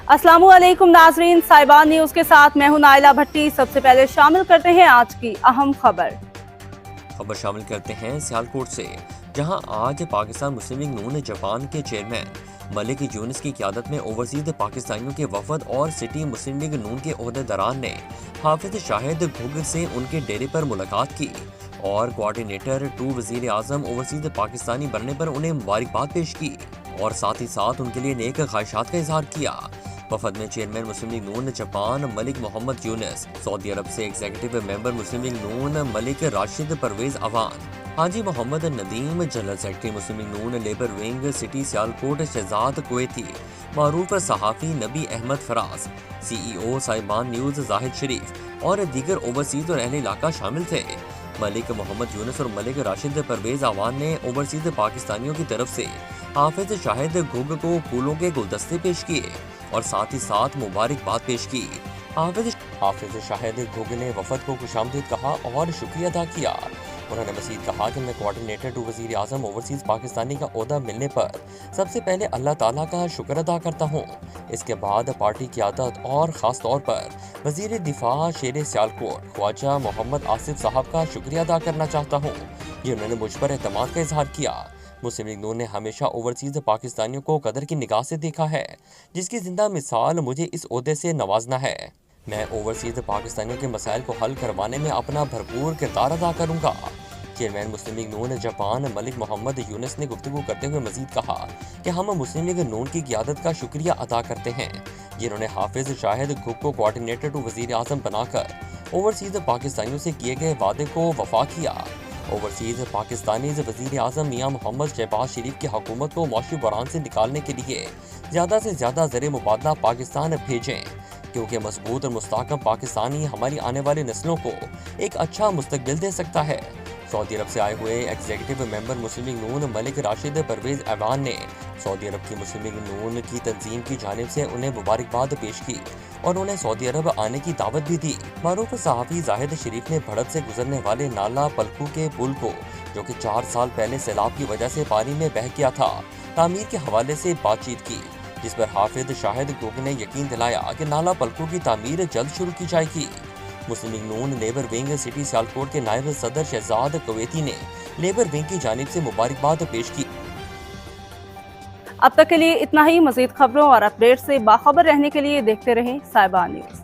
अस्सलाम वालेकुम नाजरीन, साहिबान न्यूज के साथ मैं हूं नाइला भट्टी। सबसे पहले शामिल करते हैं आज की अहम खबर शामिल करते हैं सियालकोट से, जहां आज पाकिस्तान मुस्लिम लीग नून जापान के चेयरमैन मलिक यूनुस की क़यादत में ओवरसीज पाकिस्तानियों के वफद और सिटी मुस्लिम लीग नून के ओहदेदारान ने हाफिज शाहिद घुग से उनके डेरे पर मुलाकात की और कोऑर्डिनेटर 2 वज़ीर आज़म ओवरसीज पाकिस्तानी बनने पर उन्हें मुबारकबाद पेश की और साथ ही साथ उनके लिए नेक ख्वाहिशात का इजहार किया। वफद में चेयरमैन मुस्लिम लीग नून जापान मलिक मोहम्मद यूनुस, सऊदी अरब से executive member Muslim League Noon Malik Rashid Pervez Awan, Haji Mohammad Nadeem general secretary Muslim League Noon labour wing city Sialkot Shahzad Kuwaiti, मारूफ सहाफ़ी नबी अहमद फराज, CEO साहिबान न्यूज़ जाहिद शरीफ और दीगर ओवरसीज और अहले इलाका शामिल थे। मलिक मोहम्मद यूनुस और मलिक राशिद परवेज अवान ने ओवरसीज पाकिस्तानियों की तरफ से हाफिज शाहिद घुग को फूलों के गुलदस्ते पेश किए और साथ ही साथ मुबारकबाद पेश की। हाफिज शाहिद घुग ने वफद को खुशामदीद कहा और शुक्रिया अदा किया। उन्होंने मज़ीद कहा कि मैं कोऑर्डिनेटर 2 वज़ीर आज़म ओवरसीज़ पाकिस्तानी का ओहदा मिलने पर सबसे पहले अल्लाह ताला का शुक्र अदा करता हूँ। इसके बाद पार्टी क़यादत और ख़ास तौर पर वज़ीर दिफा शेर सियालकोट ख्वाजा मोहम्मद आसिफ साहब का शुक्रिया अदा करना चाहता हूँ, जिन्होंने मुझ पर एतमाद का इजहार किया। मुस्लिम लीग नून ने हमेशा ओवरसीज़ पाकिस्तानियों को कदर की निगाह से देखा है, जिसकी जिंदा मिसाल मुझे इस ओहदे से नवाजना है। मैं ओवरसीज़ पाकिस्तानियों के मसाइल को हल करवाने में अपना भरपूर किरदार अदा करूंगा। चेयरमैन मुस्लिम लीग नून जापान मलिक मोहम्मद यूनुस ने गुफ्तगू करते हुए मजीद कहा कि हम मुस्लिम लीग नून की क़यादत का शुक्रिया अदा करते हैं, जिन्होंने हाफिज शाहिद घुग को कोऑर्डिनेटर 2 वज़ीर आज़म बनाकर ओवरसीज़ पाकिस्तानियों से किए गए वादे को वफा किया। ओवरसीज़ पाकिस्तानी वज़ीर आज़म मियाँ मोहम्मद शहबाज शरीफ की हुकूमत को मौशी बहरान से निकालने के लिए ज़्यादा से ज़्यादा ज़र मुबादला पाकिस्तान भेजें, क्योंकि मजबूत और मुस्तहकम पाकिस्तान ही हमारी आने वाली नस्लों को एक अच्छा मुस्तकबिल दे सकता है। सऊदी अरब से आए हुए एग्जीक्यूटिव मेंबर मुस्लिम लीग नून मलिक राशिद परवेज अवान ने सऊदी अरब की मुस्लिम लीग नून की तंजीम की जानिब से उन्हें मुबारकबाद पेश की और उन्हें सऊदी अरब आने की दावत भी दी। मारूफ सहाफ़ी जाहिद शरीफ ने भड़क से गुजरने वाले नाला पलकू के पुल को, जो कि 4 साल पहले सैलाब की वजह से पानी में बह गया था, तामीर के हवाले से बातचीत की, जिस पर हाफिज शाहिद घुग ने यकीन दिलाया कि नाला पलकू की तामीर जल्द शुरू की जाएगी। मुस्लिम League Noon labour wing city Sialkot के नायब सदर शहजाद कुवैती ने लेबर विंग की जानिब से मुबारकबाद पेश की। अब तक के लिए इतना ही। मजीद खबरों और अपडेट से बाखबर रहने के लिए देखते रहें साहिबान न्यूज।